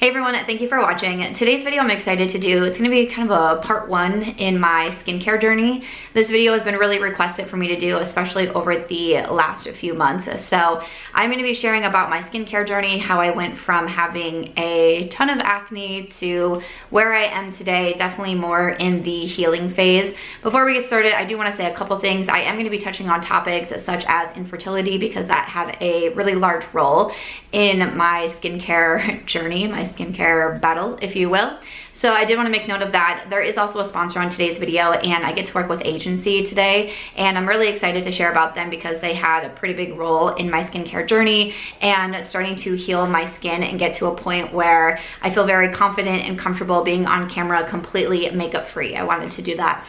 Hey everyone, thank you for watching. Today's video I'm excited to do, it's going to be kind of a part 1 in my skincare journey. This video has been really requested for me to do, especially over the last few months. So I'm going to be sharing about my skincare journey, how I went from having a ton of acne to where I am today, definitely more in the healing phase. Before we get started, I do want to say a couple things. I am going to be touching on topics such as infertility because that had a really large role in my skincare journey, my skincare battle, if you will. So I did want to make note of that. There is also a sponsor on today's video, and I get to work with agency today, and I'm really excited to share about them because they had a pretty big role in my skincare journey and starting to heal my skin and get to a point where I feel very confident and comfortable being on camera completely makeup free. I wanted to do that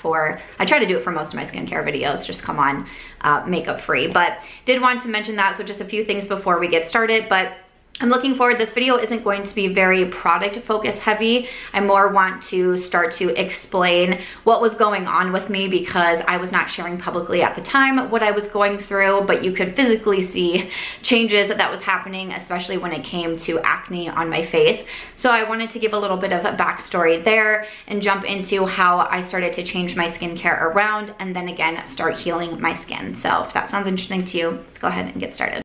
I try to do it for most of my skincare videos, just come on makeup free, but did want to mention that. So just a few things before we get started, but I'm looking forward. This video isn't going to be very product focus heavy. I more want to start to explain what was going on with me because I was not sharing publicly at the time what I was going through, but you could physically see changes that was happening, especially when it came to acne on my face. So I wanted to give a little bit of a backstory there and jump into how I started to change my skincare around and then again start healing my skin. So if that sounds interesting to you, let's go ahead and get started.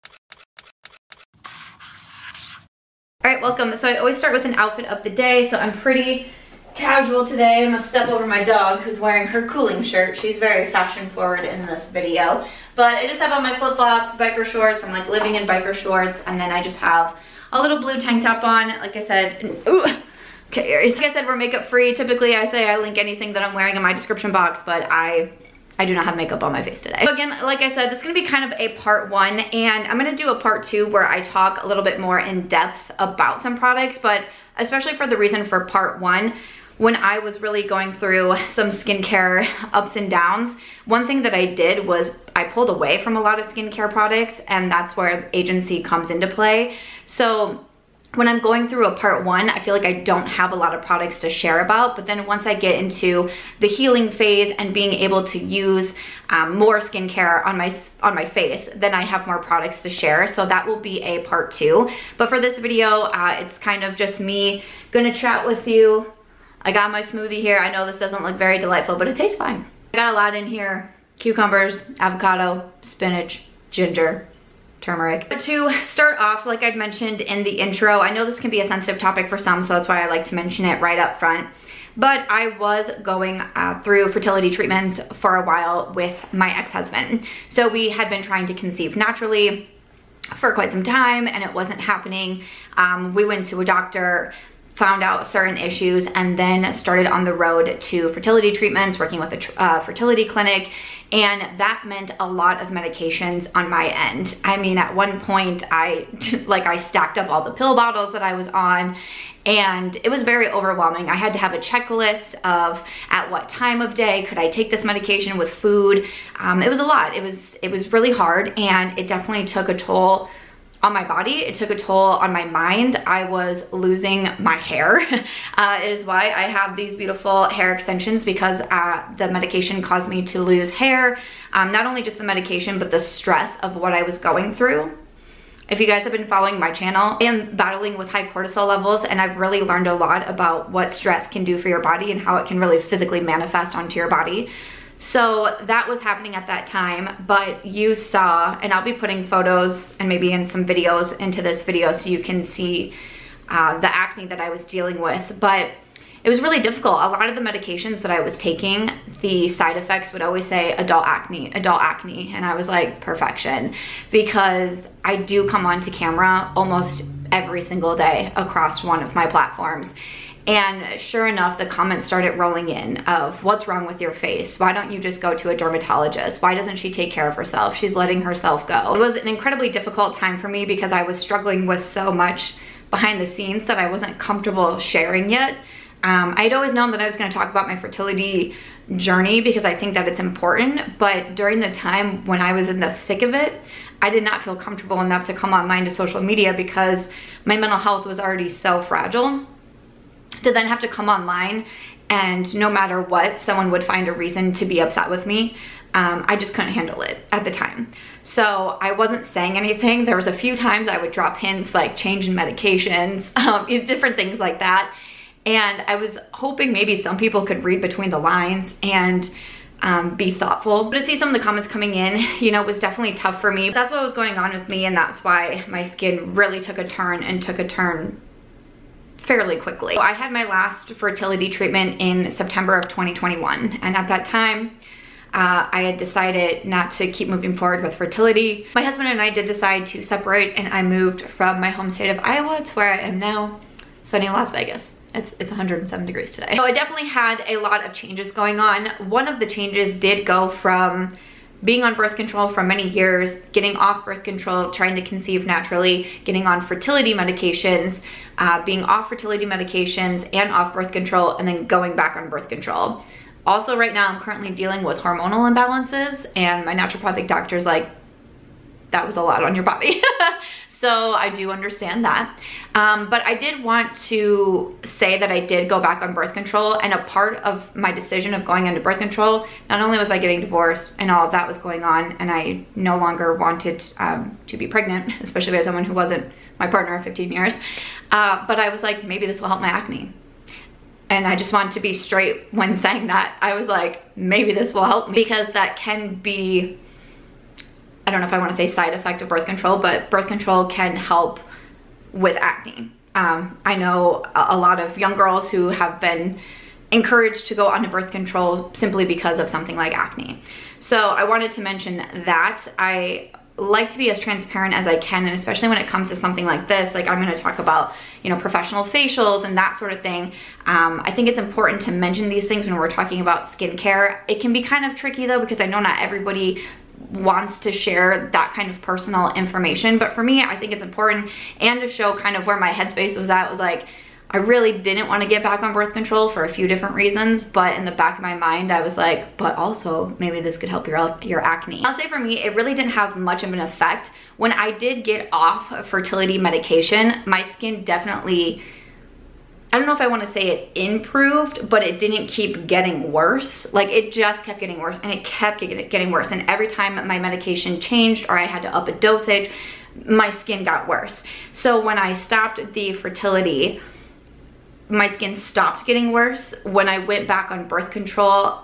All right, welcome. So I always start with an outfit of the day. So I'm pretty casual today. I'm gonna step over my dog who's wearing her cooling shirt. She's very fashion forward in this video. But I just have on my flip-flops, biker shorts. I'm like living in biker shorts. And then I just have a little blue tank top on. Like I said, okay, Aries. Like I said, we're makeup free. Typically I say I link anything that I'm wearing in my description box, but I do not have makeup on my face today. So again, like I said, this is gonna be kind of a part 1, and I'm gonna do a part 2 where I talk a little bit more in depth about some products, but especially for the reason for part 1, when I was really going through some skincare ups and downs, one thing that I did was I pulled away from a lot of skincare products, and that's where agency comes into play. So when I'm going through a part 1, I feel like I don't have a lot of products to share about, but then once I get into the healing phase and being able to use more skincare on my face, then I have more products to share. So that will be a part 2. But for this video, it's kind of just me gonna chat with you. I got my smoothie here. I know this doesn't look very delightful, but it tastes fine. I got a lot in here: cucumbers, avocado, spinach, ginger, turmeric. But to start off, like I'd mentioned in the intro, I know this can be a sensitive topic for some, so that's why I like to mention it right up front. But I was going through fertility treatments for a while with my ex-husband. So we had been trying to conceive naturally for quite some time, and it wasn't happening. We went to a doctor, found out certain issues, and then started on the road to fertility treatments, working with a fertility clinic, and that meant a lot of medications on my end. I mean, at one point, I stacked up all the pill bottles that I was on, and it was very overwhelming. I had to have a checklist of at what time of day could I take this medication with food. It was a lot. It was really hard, and it definitely took a toll on my body. It took a toll on my mind. I was losing my hair. It is why I have these beautiful hair extensions, because the medication caused me to lose hair. Not only just the medication, but the stress of what I was going through. If you guys have been following my channel, I am battling with high cortisol levels, and I've really learned a lot about what stress can do for your body and how it can really physically manifest onto your body. So that was happening at that time, but you saw, and I'll be putting photos and maybe in some videos into this video so you can see the acne that I was dealing with. But it was really difficult. A lot of the medications that I was taking, the side effects would always say adult acne, and I was like, perfection, because I do come onto camera almost every single day across one of my platforms. And sure enough, the comments started rolling in of, what's wrong with your face? Why don't you just go to a dermatologist? Why doesn't she take care of herself? She's letting herself go. It was an incredibly difficult time for me because I was struggling with so much behind the scenes that I wasn't comfortable sharing yet. I'd always known that I was going to talk about my fertility journey because I think that it's important, but during the time when I was in the thick of it, I did not feel comfortable enough to come online to social media because my mental health was already so fragile. To then have to come online and no matter what, someone would find a reason to be upset with me. I just couldn't handle it at the time. So I wasn't saying anything. There was a few times I would drop hints like change in medications, different things like that. And I was hoping maybe some people could read between the lines and be thoughtful. But to see some of the comments coming in, you know, was definitely tough for me. That's what was going on with me, and that's why my skin really took a turn fairly quickly. So I had my last fertility treatment in September of 2021, and at that time, I had decided not to keep moving forward with fertility. My husband and I did decide to separate, and I moved from my home state of Iowa to where I am now, sunny Las Vegas. It's 107 degrees today. So I definitely had a lot of changes going on. One of the changes did go from being on birth control for many years, getting off birth control, trying to conceive naturally, getting on fertility medications, being off fertility medications and off birth control, and then going back on birth control. Also right now I'm currently dealing with hormonal imbalances, and my naturopathic doctor's like, that was a lot on your body. So I do understand that. But I did want to say that I did go back on birth control, and a part of my decision of going into birth control, not only was I getting divorced and all of that was going on, and I no longer wanted to be pregnant, especially by someone who wasn't my partner of 15 years, but I was like, maybe this will help my acne. And I just wanted to be straight when saying that. I was like, maybe this will help me, because that can be, I don't know if I want to say side effect of birth control, but birth control can help with acne. I know a lot of young girls who have been encouraged to go onto birth control simply because of something like acne. So I wanted to mention that. I like to be as transparent as I can, and especially when it comes to something like this, like I'm going to talk about, you know, professional facials and that sort of thing. I think it's important to mention these things when we're talking about skincare. It can be kind of tricky though, because I know not everybody wants to share that kind of personal information, but for me, I think it's important, and to show kind of where my headspace was at, was like, I really didn't want to get back on birth control for a few different reasons, but in the back of my mind, I was like, but also maybe this could help your acne. I'll say for me, it really didn't have much of an effect. When I did get off fertility medication, my skin definitely, I don't know if I want to say it improved, but it didn't keep getting worse. Like, it just kept getting worse, and it kept getting worse. And every time my medication changed or I had to up a dosage, my skin got worse. So when I stopped the fertility, my skin stopped getting worse. When I went back on birth control,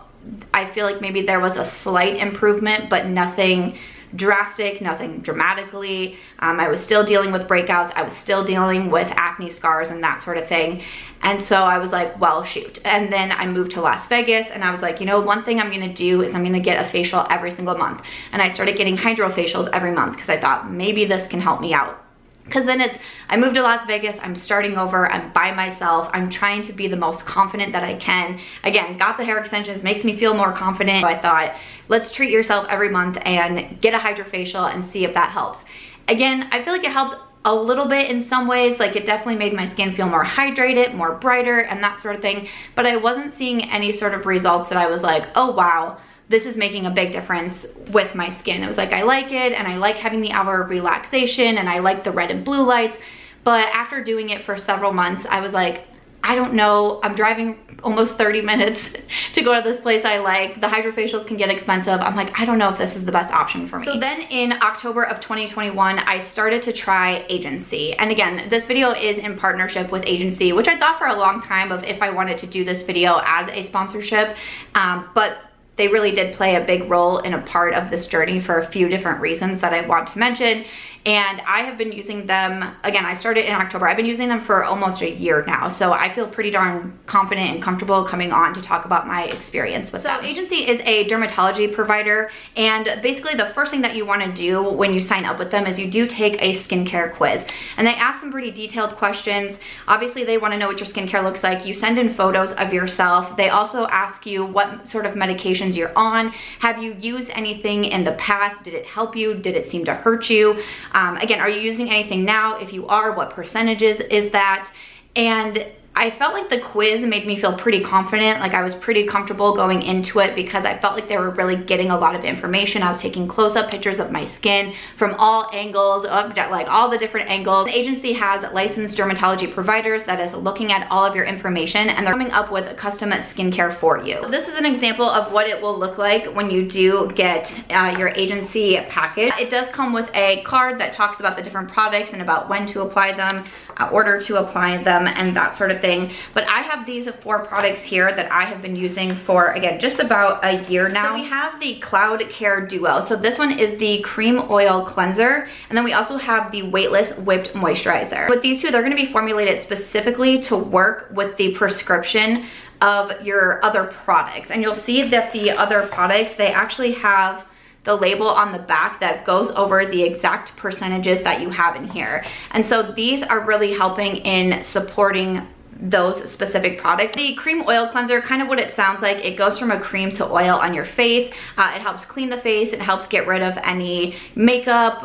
I feel like maybe there was a slight improvement, but nothing drastic, nothing dramatically. I was still dealing with breakouts. I was still dealing with acne scars and that sort of thing. And so I was like, well, shoot. And then I moved to Las Vegas, and I was like, you know, one thing I'm gonna do is I'm gonna get a facial every single month. And I started getting hydrofacials every month, because I thought maybe this can help me out. Because then I moved to Las Vegas, I'm starting over, I'm by myself, I'm trying to be the most confident that I can. Again, got the hair extensions, makes me feel more confident. So I thought, let's treat yourself every month and get a hydrofacial and see if that helps. Again, I feel like it helped a little bit in some ways. Like, it definitely made my skin feel more hydrated, more brighter, and that sort of thing. But I wasn't seeing any sort of results that I was like, oh wow, this is making a big difference with my skin. It was like, I like it, and I like having the hour of relaxation, and I like the red and blue lights. But after doing it for several months, I was like, I don't know, I'm driving almost 30 minutes to go to this place I like. The hydrofacials can get expensive. I'm like, I don't know if this is the best option for me. So then in October of 2021, I started to try Agency. And again, this video is in partnership with Agency, which I thought for a long time of if I wanted to do this video as a sponsorship, but they really did play a big role in a part of this journey for a few different reasons that I want to mention. And I have been using them, again, I started in October. I've been using them for almost a year now. So I feel pretty darn confident and comfortable coming on to talk about my experience with them. So Agency is a dermatology provider. And basically the first thing that you want to do when you sign up with them is you do take a skincare quiz. And they ask some pretty detailed questions. Obviously they want to know what your skincare looks like. You send in photos of yourself. They also ask you what sort of medications you're on. Have you used anything in the past? Did it help you? Did it seem to hurt you? Again, are you using anything now? If you are, what percentages is that? And I felt like the quiz made me feel pretty confident. Like I was pretty comfortable going into it because I felt like they were really getting a lot of information. I was taking close-up pictures of my skin from all angles, like all the different angles. The agency has licensed dermatology providers that is looking at all of your information, and they're coming up with custom skincare for you. This is an example of what it will look like when you do get your agency package. It does come with a card that talks about the different products and about when to apply them, order to apply them, and that sort of thing. But I have these 4 products here that I have been using for, again, just about a year now. So we have the Cloud Care Duo. So this one is the cream oil cleanser, and then we also have the weightless whipped moisturizer. With these two, they're going to be formulated specifically to work with the prescription of your other products. And you'll see that the other products, they actually have the label on the back that goes over the exact percentages that you have in here. And so these are really helping in supporting those specific products. The cream oil cleanser, kind of what it sounds like, it goes from a cream to oil on your face. It helps clean the face, it helps get rid of any makeup,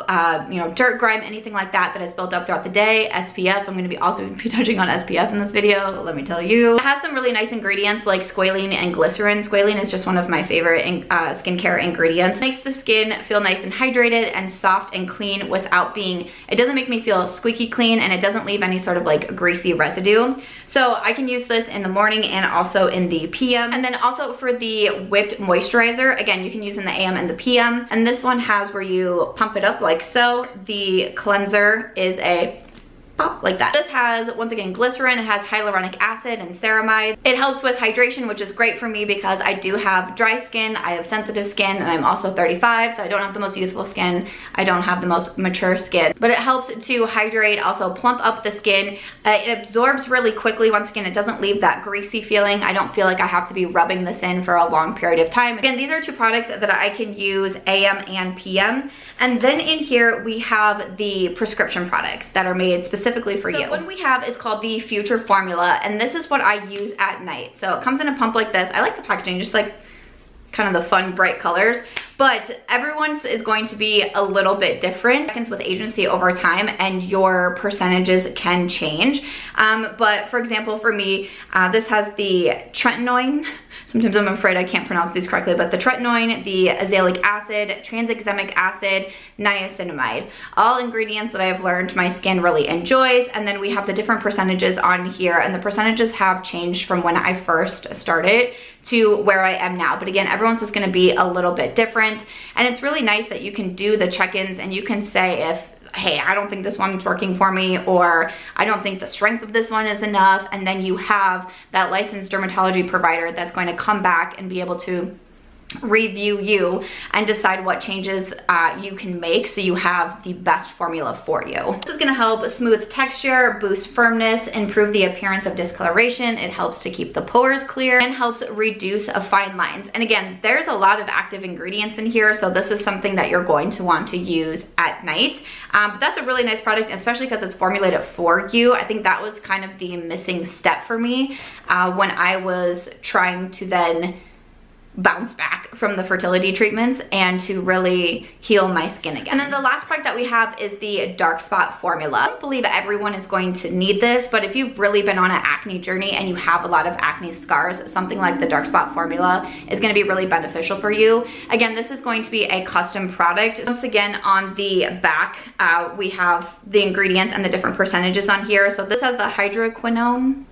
you know, dirt, grime, anything like that that is built up throughout the day. SPF, I'm going to be also be touching on SPF in this video, let me tell you. It has some really nice ingredients like squalene and glycerin. Squalene is just one of my favorite skincare ingredients. It makes the skin feel nice and hydrated and soft and clean without being, it doesn't make me feel squeaky clean, and it doesn't leave any sort of like greasy residue. So I can use this in the morning and also in the PM. And then also for the whipped moisturizer, again, you can use in the AM and the PM. And this one has where you pump it up like so. The cleanser is a pop like that. This has, once again, glycerin. It has hyaluronic acid and ceramide. It helps with hydration, which is great for me because I do have dry skin, I have sensitive skin, and I'm also 35, so I don't have the most youthful skin. I don't have the most mature skin, but it helps to hydrate, also plump up the skin. It absorbs really quickly. Once again, it doesn't leave that greasy feeling. I don't feel like I have to be rubbing this in for a long period of time. Again, these are 2 products that I can use AM and PM. And then in here, we have the prescription products that are made specifically for you. So what we have is called the Future Formula, and this is what I use at night. So it comes in a pump like this. I like the packaging, just like kind of the fun bright colors, but everyone's is going to be a little bit different with agency over time, and your percentages can change. But for example, for me, this has the tretinoin. Sometimes I'm afraid I can't pronounce these correctly, but the tretinoin, the azelaic acid, tranexamic acid, niacinamide, all ingredients that I've learned my skin really enjoys. And then we have the different percentages on here, and the percentages have changed from when I first started to where I am now. But again, everyone's is going to be a little bit different, and it's really nice that you can do the check-ins and you can say if, hey, I don't think this one's working for me, or I don't think the strength of this one is enough, and then you have that licensed dermatology provider that's going to come back and be able to review you and decide what changes you can make so you have the best formula for you. This is going to help smooth texture, boost firmness, improve the appearance of discoloration. It helps to keep the pores clear and helps reduce fine lines. And again, there's a lot of active ingredients in here, so this is something that you're going to want to use at night. But that's a really nice product, especially because it's formulated for you. I think that was kind of the missing step for me when I was trying to then bounce back from the fertility treatments and to really heal my skin again. And then the last product that we have is the dark spot formula. I don't believe everyone is going to need this, but if you've really been on an acne journey and you have a lot of acne scars, something like the dark spot formula is going to be really beneficial for you. Again, this is going to be a custom product. Once again, on the back, we have the ingredients and the different percentages on here. So this has the hydroquinone,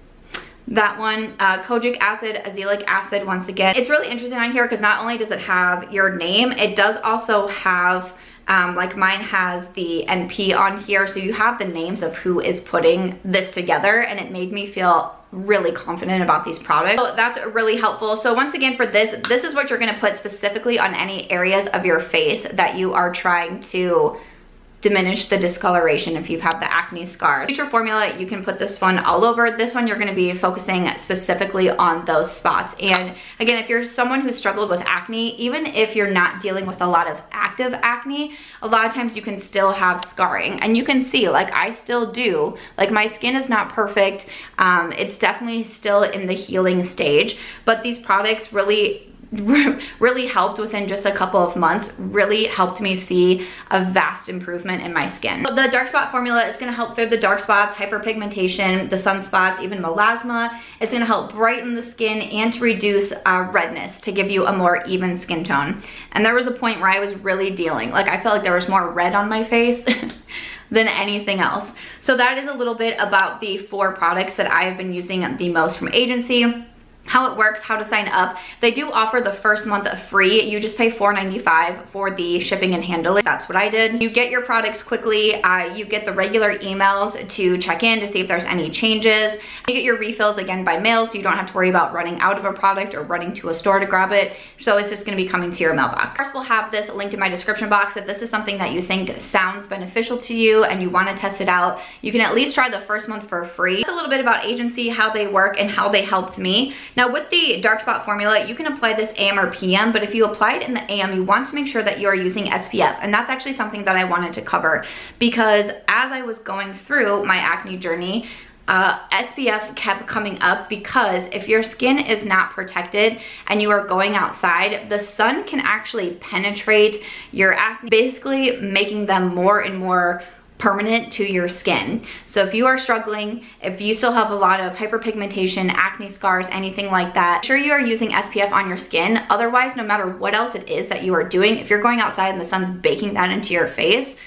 that one, kojic acid, azelaic acid. Once again, it's really interesting on here because not only does it have your name, it does also have like mine has the NP on here, so you have the names of who is putting this together, and it made me feel really confident about these products. So that's really helpful. So once again, for this is what you're going to put specifically on any areas of your face that you are trying to diminish the discoloration if you've had the acne scars. Future formula, you can put this one all over. This one, you're going to be focusing specifically on those spots. And again, if you're someone who struggled with acne, even if you're not dealing with a lot of active acne, a lot of times you can still have scarring, and you can see, like I still do, like my skin is not perfect. It's definitely still in the healing stage, but these products really really helped within just a couple of months, really helped me see a vast improvement in my skin. So the dark spot formula is gonna help fib the dark spots, hyperpigmentation, the sunspots, even melasma. It's gonna help brighten the skin and to reduce redness, to give you a more even skin tone. And there was a point where I was really dealing, like I felt like there was more red on my face than anything else. So that is a little bit about the 4 products that I have been using the most from Agency. How it works, how to sign up. They do offer the first month free. You just pay $4.95 for the shipping and handling. That's what I did. You get your products quickly. You get the regular emails to check in to see if there's any changes. You get your refills again by mail, so you don't have to worry about running out of a product or running to a store to grab it. So it's just gonna be coming to your mailbox. Of course, we'll have this linked in my description box. If this is something that you think sounds beneficial to you and you wanna test it out, you can at least try the first month for free. That's a little bit about Agency, how they work, and how they helped me. Now with the dark spot formula, you can apply this AM or PM, but if you apply it in the AM, you want to make sure that you are using SPF. And that's actually something that I wanted to cover, because as I was going through my acne journey, SPF kept coming up, because if your skin is not protected and you are going outside, the sun can actually penetrate your acne, basically making them more and more permanent to your skin. So if you are struggling, if you still have a lot of hyperpigmentation, acne scars, anything like that, make sure you are using SPF on your skin. Otherwise, no matter what else it is that you are doing, if you're going outside and the sun's baking that into your face,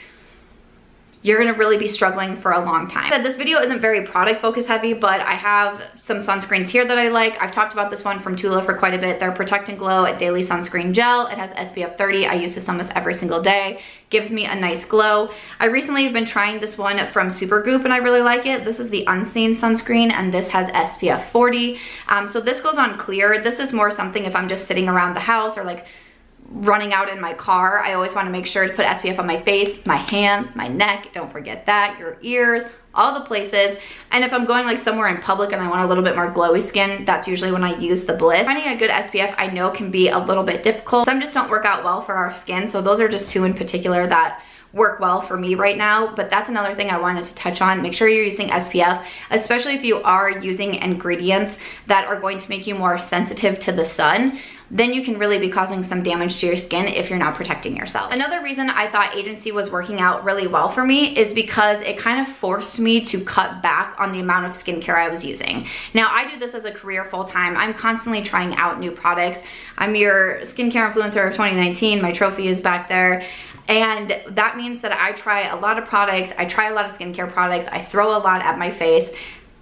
you're gonna really be struggling for a long time. So this video isn't very product focus heavy, but I have some sunscreens here that I like. I've talked about this one from Tula for quite a bit. They're Protect and Glow Daily Sunscreen Gel. It has SPF 30. I use this almost every single day. Gives me a nice glow. I recently have been trying this one from Supergoop and I really like it. This is the Unseen sunscreen and this has SPF 40. So this goes on clear. This is more something if I'm just sitting around the house or like running out in my car. I always want to make sure to put SPF on my face, my hands, my neck, don't forget that, your ears, all the places. And if I'm going like somewhere in public and I want a little bit more glowy skin, that's usually when I use the Bliss. Finding a good SPF I know can be a little bit difficult. Some just don't work out well for our skin, so those are just 2 in particular that work well for me right now. But that's another thing I wanted to touch on. Make sure you're using SPF, especially if you are using ingredients that are going to make you more sensitive to the sun. Then you can really be causing some damage to your skin if you're not protecting yourself. Another reason I thought Agency was working out really well for me is because it kind of forced me to cut back on the amount of skincare I was using. Now, I do this as a career full-time. I'm constantly trying out new products. I'm your skincare influencer of 2019. My trophy is back there. And that means that I try a lot of products. I try a lot of skincare products. I throw a lot at my face.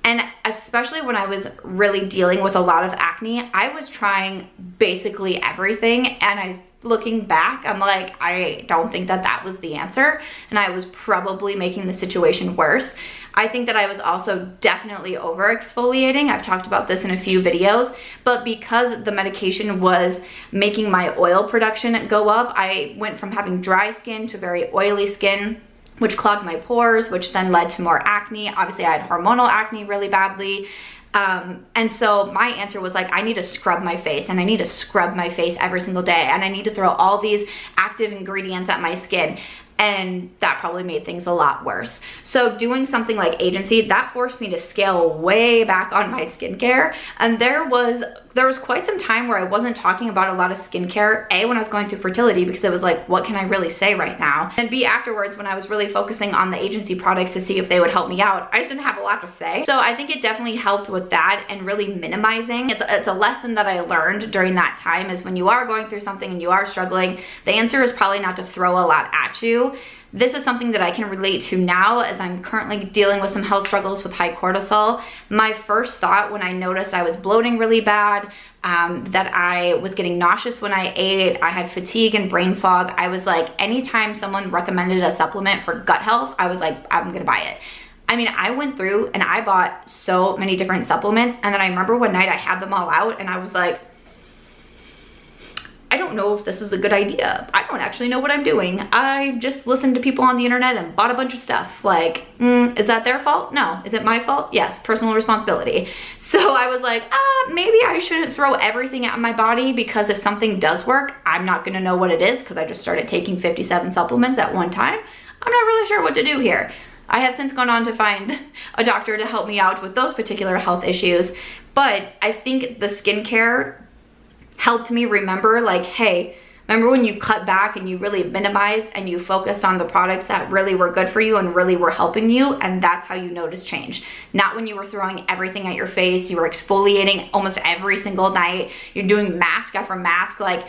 And especially when I was really dealing with a lot of acne, I was trying basically everything. And looking back, I'm like, I don't think that that was the answer. And I was probably making the situation worse. I think that I was also definitely over exfoliating. I've talked about this in a few videos, but because the medication was making my oil production go up, I went from having dry skin to very oily skin, which clogged my pores, which then led to more acne. Obviously, I had hormonal acne really badly. And so my answer was like, I need to scrub my face, and I need to scrub my face every single day, and I need to throw all these active ingredients at my skin. And that probably made things a lot worse. So doing something like Agency, that forced me to scale way back on my skincare. And there was quite some time where I wasn't talking about a lot of skincare, A, when I was going through fertility, because it was like, what can I really say right now? And B, afterwards, when I was really focusing on the Agency products to see if they would help me out, I just didn't have a lot to say. So I think it definitely helped with that and really minimizing. It's a lesson that I learned during that time, is when you are going through something and you are struggling, the answer is probably not to throw a lot at you. This is something that I can relate to now, as I'm currently dealing with some health struggles with high cortisol. My first thought when I noticed I was bloating really bad, that I was getting nauseous when I ate, I had fatigue and brain fog, I was like, anytime someone recommended a supplement for gut health, I was like, I'm gonna buy it. I mean, I went through and I bought so many different supplements, and then I remember one night I had them all out and I was like, I don't know if this is a good idea. I don't actually know what I'm doing. I just listened to people on the internet and bought a bunch of stuff. Like, is that their fault? No. Is it my fault? Yes, personal responsibility. So I was like, maybe I shouldn't throw everything at my body, because if something does work, I'm not gonna know what it is, because I just started taking 57 supplements at one time. I'm not really sure what to do here. I have since gone on to find a doctor to help me out with those particular health issues. But I think the skincare helped me remember, like, hey, remember when you cut back and you really minimized and you focused on the products that really were good for you and really were helping you, and that's how you notice change. Not when you were throwing everything at your face, you were exfoliating almost every single night, you're doing mask after mask, like,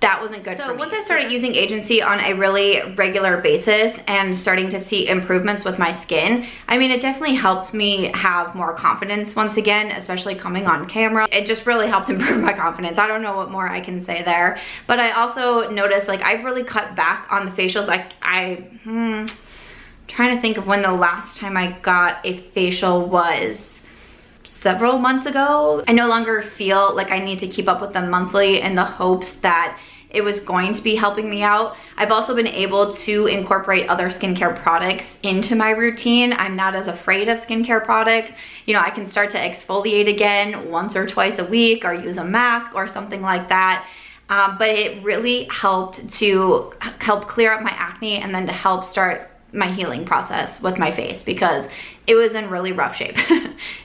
that wasn't good for me. So once I started using Agency on a really regular basis and starting to see improvements with my skin, I mean, it definitely helped me have more confidence once again, especially coming on camera. It just really helped improve my confidence. I don't know what more I can say there. But I also noticed, like, I've really cut back on the facials. Like, trying to think of when the last time I got a facial was. Several months ago. I no longer feel like I need to keep up with them monthly in the hopes that it was going to be helping me out. I've also been able to incorporate other skincare products into my routine. I'm not as afraid of skincare products. You know, I can start to exfoliate again once or twice a week, or use a mask or something like that. But it really helped to help clear up my acne and then to help start my healing process with my face, because it was in really rough shape.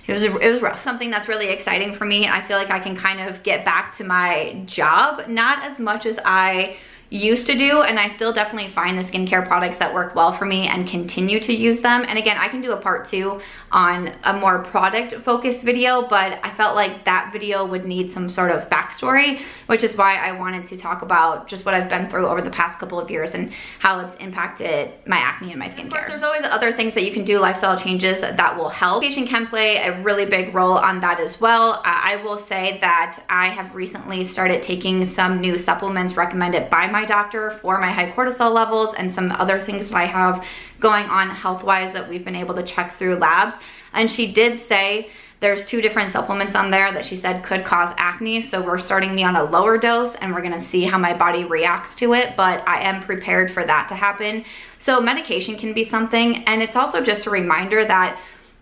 it was rough. Something that's really exciting for me. I feel like I can kind of get back to my job, not as much as I used to do, and I still definitely find the skincare products that work well for me and continue to use them. And again, I can do a part 2 on a more product focused video, but I felt like that video would need some sort of backstory, which is why I wanted to talk about just what I've been through over the past couple of years and how it's impacted my acne and my skincare. Of course, there's always other things that you can do, lifestyle changes that will help. Medication can play a really big role on that as well. I will say that I have recently started taking some new supplements recommended by my doctor for my high cortisol levels and some other things that I have going on health-wise that we've been able to check through labs. And she did say there's 2 different supplements on there that she said could cause acne. So we're starting me on a lower dose and we're gonna see how my body reacts to it, but I am prepared for that to happen. So medication can be something, and it's also just a reminder that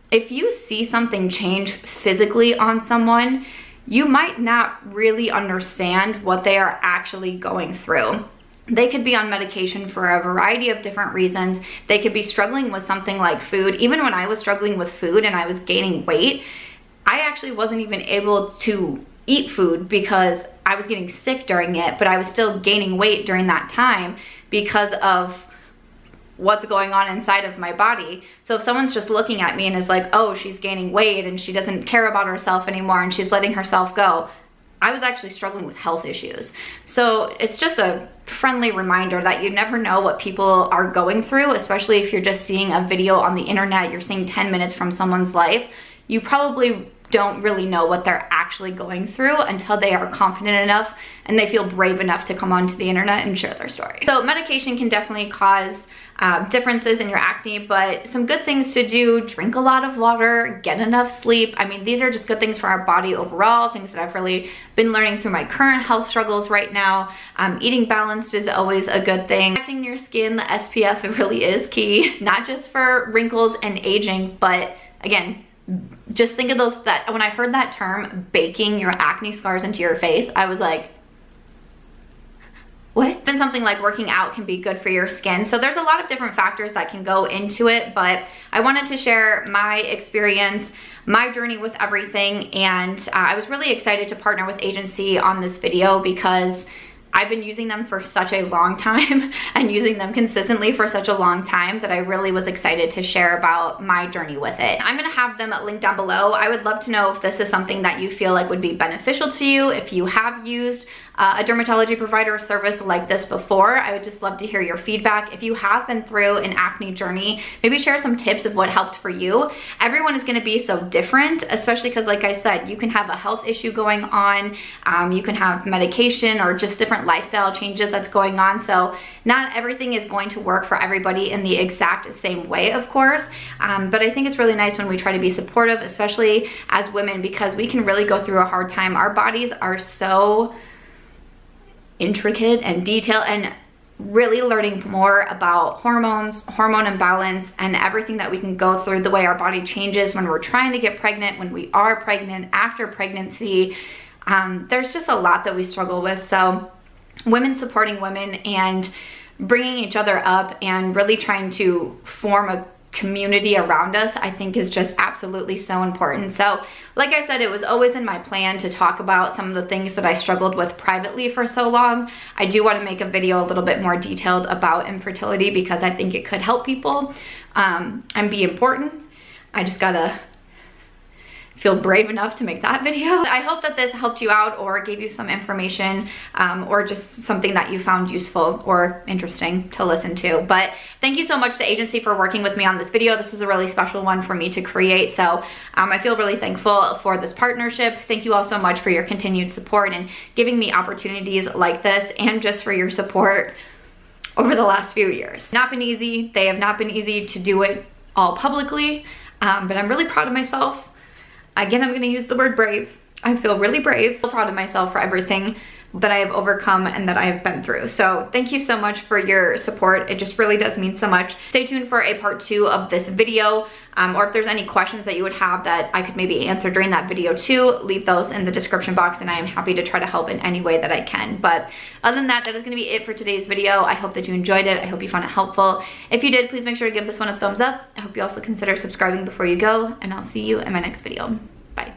if you see something change physically on someone, you might not really understand what they are actually going through. They could be on medication for a variety of different reasons. They could be struggling with something like food. Even when I was struggling with food and I was gaining weight, I actually wasn't even able to eat food because I was getting sick during it, but I was still gaining weight during that time because of what's going on inside of my body. So if someone's just looking at me and is like, oh, she's gaining weight and she doesn't care about herself anymore and she's letting herself go, I was actually struggling with health issues. So it's just a friendly reminder that you never know what people are going through, especially if you're just seeing a video on the internet, you're seeing 10 minutes from someone's life. You probably don't really know what they're actually going through until they are confident enough and they feel brave enough to come onto the internet and share their story. So medication can definitely cause differences in your acne, but some good things to do: drink a lot of water, get enough sleep. I mean, these are just good things for our body overall, things that I've really been learning through my current health struggles right now. Eating balanced is always a good thing. Protecting your skin, the SPF, it really is key, not just for wrinkles and aging, but again, just think of those, that when I heard that term, baking your acne scars into your face, I was like, what? Then something like working out can be good for your skin. So there's a lot of different factors that can go into it, but I wanted to share my experience, my journey with everything, and I was really excited to partner with Agency on this video because I've been using them for such a long time and using them consistently for such a long time that I really was excited to share about my journey with it. I'm gonna have them linked down below. I would love to know if this is something that you feel like would be beneficial to you, if you have used a dermatology provider service like this before. I would just love to hear your feedback. If you have been through an acne journey, maybe share some tips of what helped for you. Everyone is gonna be so different, especially because, like I said, you can have a health issue going on, you can have medication or just different lifestyle changes that's going on. So not everything is going to work for everybody in the exact same way, of course. But I think it's really nice when we try to be supportive, especially as women, because we can really go through a hard time. Our bodies are so intricate and detailed, and really learning more about hormones, hormone imbalance, and everything that we can go through, the way our body changes when we're trying to get pregnant, when we are pregnant, after pregnancy. There's just a lot that we struggle with. So women supporting women and bringing each other up and really trying to form a community around us, I think is just absolutely so important. So like I said, it was always in my plan to talk about some of the things that I struggled with privately for so long. I do want to make a video a little bit more detailed about infertility because I think it could help people and be important. I just gotta feel brave enough to make that video. I hope that this helped you out or gave you some information or just something that you found useful or interesting to listen to. But thank you so much to agency for working with me on this video. This is a really special one for me to create. So I feel really thankful for this partnership. Thank you all so much for your continued support and giving me opportunities like this, and just for your support over the last few years. Not been easy. They have not been easy to do it all publicly, but I'm really proud of myself. Again, I'm gonna use the word brave. I feel really brave. I'm proud of myself for everything that I have overcome and that I have been through. So thank you so much for your support. It just really does mean so much. Stay tuned for a part 2 of this video, or if there's any questions that you would have that I could maybe answer during that video too, leave those in the description box and I am happy to try to help in any way that I can. But other than that, that is gonna be it for today's video. I hope that you enjoyed it. I hope you found it helpful. If you did, please make sure to give this one a thumbs up. I hope you also consider subscribing before you go, and I'll see you in my next video. Bye.